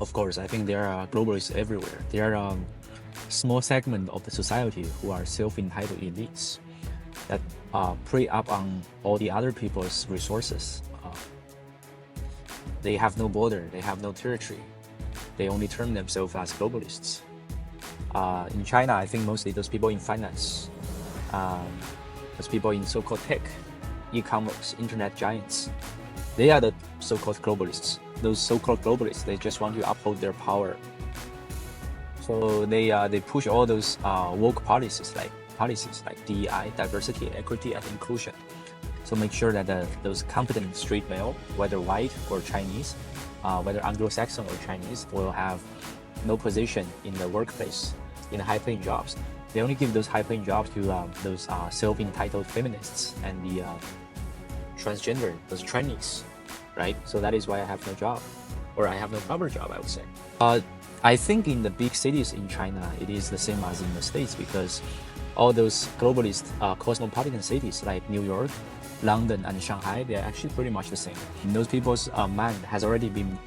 Of course, I think there are globalists everywhere. There are small segment of the society who are self-entitled elites that prey up on all the other people's resources. They have no border, they have no territory. They only term themselves as globalists. In China, I think mostly those people in finance, those people in so-called tech, e-commerce, internet giants, they are the so-called globalists. Those so-called globalists, they just want to uphold their power. So they push all those woke policies like DEI, diversity, equity, and inclusion. So make sure that those competent straight male, whether white or Chinese, whether Anglo-Saxon or Chinese, will have no position in the workplace, in high-paying jobs. They only give those high-paying jobs to those self-entitled feminists and the transgender, those trannies, right? So that is why I have no job, or I have no proper job, I would say. I think in the big cities in China, it is the same as in the States, because all those globalist cosmopolitan cities like New York, London, and Shanghai, they're actually pretty much the same. And those people's mind has already been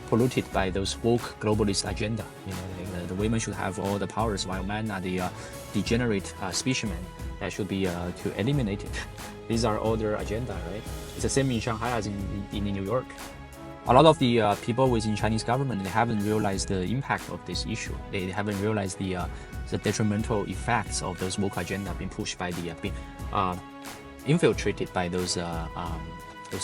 polluted by those woke globalist agenda. You know, like the women should have all the powers, while men are the degenerate specimen that should be to eliminate it. These are all their agenda, right? It's the same in Shanghai as in New York. A lot of the people within Chinese government, they haven't realized the impact of this issue. They haven't realized the detrimental effects of those woke agenda being pushed by infiltrated by those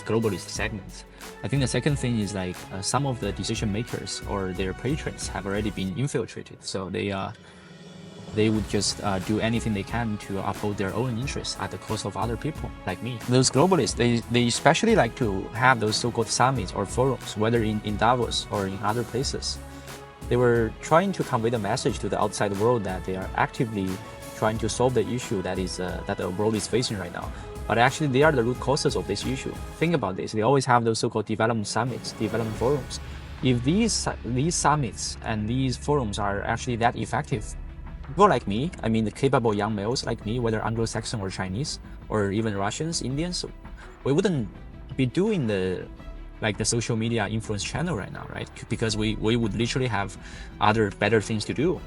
globalist segments. I think the second thing is like some of the decision makers or their patrons have already been infiltrated. So they would just do anything they can to uphold their own interests at the cost of other people like me. Those globalists, they especially like to have those so-called summits or forums, whether in Davos or in other places. They were trying to convey the message to the outside world that they are actively trying to solve the issue that the world is facing right now. But actually, they are the root causes of this issue. Think about this. They always have those so-called development summits, development forums. If these summits and these forums are actually that effective, people like me, I mean the capable young males like me, whether Anglo-Saxon or Chinese, or even Russians, Indians, we wouldn't be doing the social media influence channel right now, right? Because we would literally have other better things to do.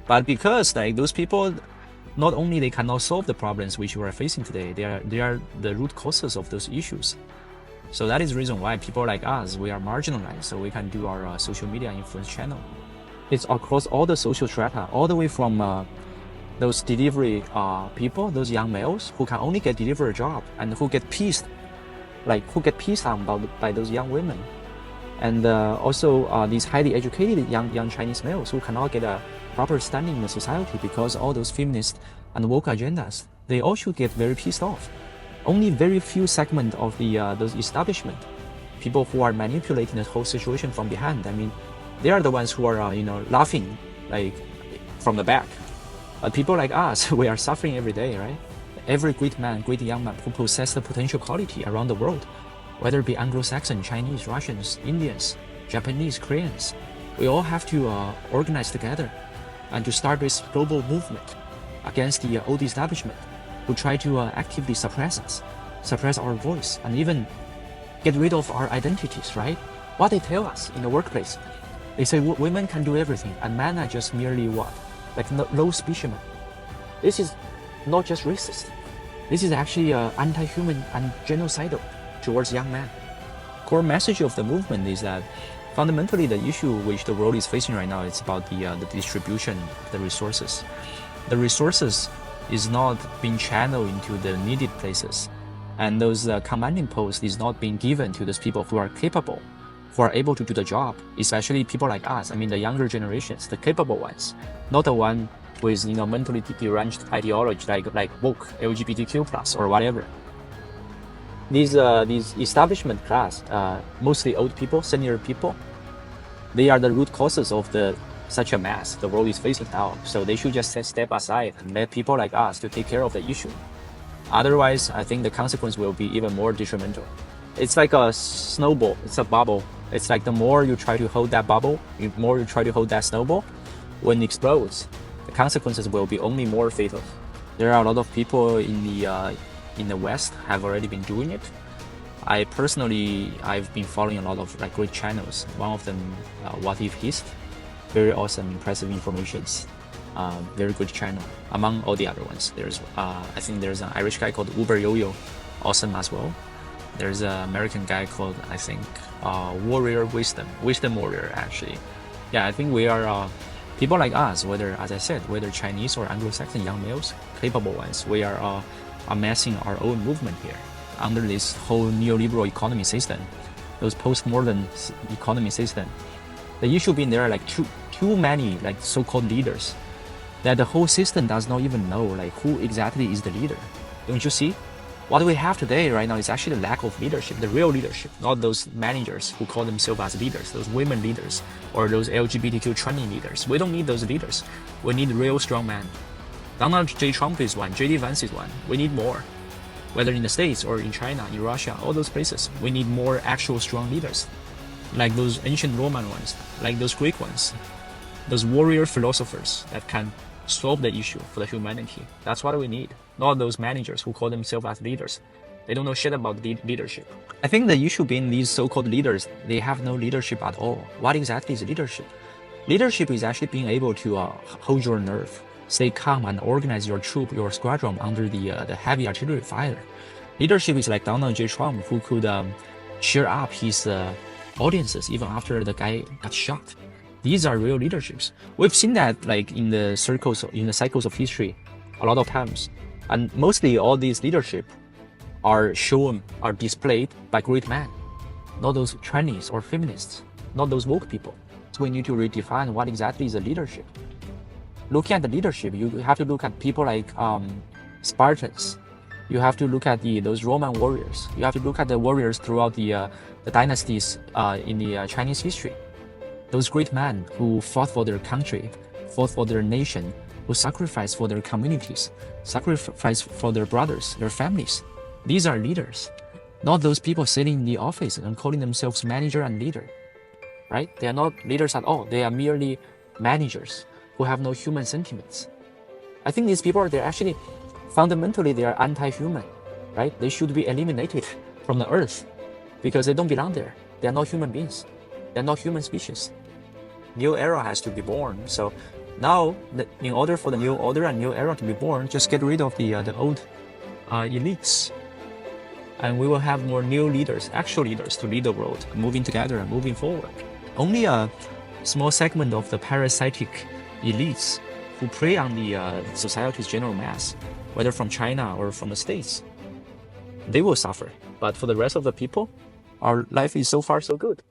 But because like those people, not only they cannot solve the problems which we are facing today, they are the root causes of those issues. So that is the reason why people like us, we are marginalized, so we can do our social media influence channel. It's across all the social strata, all the way from those delivery people, those young males who can only get delivery a job and who get pissed on by those young women, and also these highly educated young Chinese males who cannot get a proper standing in the society because all those feminist and woke agendas, they all should get very pissed off. Only very few segment of those establishment, people who are manipulating the whole situation from behind. I mean, they are the ones who are laughing like from the back. But people like us, we are suffering every day, right? Every great man, great young man who possess the potential quality around the world, whether it be Anglo-Saxon, Chinese, Russians, Indians, Japanese, Koreans, we all have to organize together and to start this global movement against the old establishment who try to actively suppress us, suppress our voice, and even get rid of our identities, right? What they tell us in the workplace, they say women can do everything and men are just merely what? Like low specimen. This is not just racist. This is actually anti-human and genocidal towards young men. Core message of the movement is that fundamentally the issue which the world is facing right now is about the distribution of the resources. The resources is not being channeled into the needed places, and those commanding posts is not being given to those people who are capable, who are able to do the job, especially people like us. I mean the younger generations, the capable ones, not the one with mentally deranged ideology like woke LGBTQ plus or whatever. These establishment class, mostly old people, senior people, they are the root causes of such a mess the world is facing now. So they should just step aside and let people like us to take care of the issue. Otherwise, I think the consequence will be even more detrimental. It's like a snowball. It's a bubble. It's like the more you try to hold that bubble, the more you try to hold that snowball, when it explodes, the consequences will be only more fatal. There are a lot of people in the West have already been doing it. I've been following a lot of like great channels. One of them, What If Hist, very awesome, impressive informations. Very good channel. Among all the other ones, I think there's an Irish guy called Uber Yo-Yo, awesome as well. There's an American guy called, I think, Warrior Wisdom Warrior actually. Yeah, I think we are people like us, whether, as I said, whether Chinese or Anglo-Saxon young males, capable ones, we are amassing our own movement here under this whole neoliberal economy system, those postmodern economy system. The issue being there are like too many like so-called leaders that the whole system does not even know like who exactly is the leader. Don't you see? What we have today right now is actually the lack of leadership, the real leadership, not those managers who call themselves as leaders, those women leaders, or those LGBTQ training leaders. We don't need those leaders. We need real strong men. Donald J. Trump is one, JD Vance is one. We need more. Whether in the States or in China, in Russia, all those places, we need more actual strong leaders. Like those ancient Roman ones, like those Greek ones, those warrior philosophers that can solve the issue for the humanity. That's what we need. Not those managers who call themselves as leaders. They don't know shit about leadership. I think the issue being these so-called leaders, they have no leadership at all. What exactly is leadership? Leadership is actually being able to hold your nerve, stay calm, and organize your troop, your squadron under the heavy artillery fire. Leadership is like Donald J. Trump, who could cheer up his audiences even after the guy got shot. These are real leaderships. We've seen that like in the cycles of history a lot of times. And mostly all these leadership are displayed by great men, not those trannies or feminists, not those woke people. So we need to redefine what exactly is a leadership. Looking at the leadership, you have to look at people like Spartans. You have to look at those Roman warriors. You have to look at the warriors throughout the dynasties in the Chinese history. Those great men who fought for their country, fought for their nation, who sacrificed for their communities, sacrificed for their brothers, their families. These are leaders, not those people sitting in the office and calling themselves manager and leader, right? They are not leaders at all. They are merely managers who have no human sentiments. I think these people, they're actually, fundamentally, they are anti-human, right? They should be eliminated from the earth because they don't belong there. They are not human beings. They're not human species. New era has to be born. So now, in order for the new order and new era to be born, just get rid of the old elites. And we will have more new leaders, actual leaders, to lead the world, moving together and moving forward. Only a small segment of the parasitic elites who prey on the society's general mass, whether from China or from the States, they will suffer. But for the rest of the people, our life is so far so good.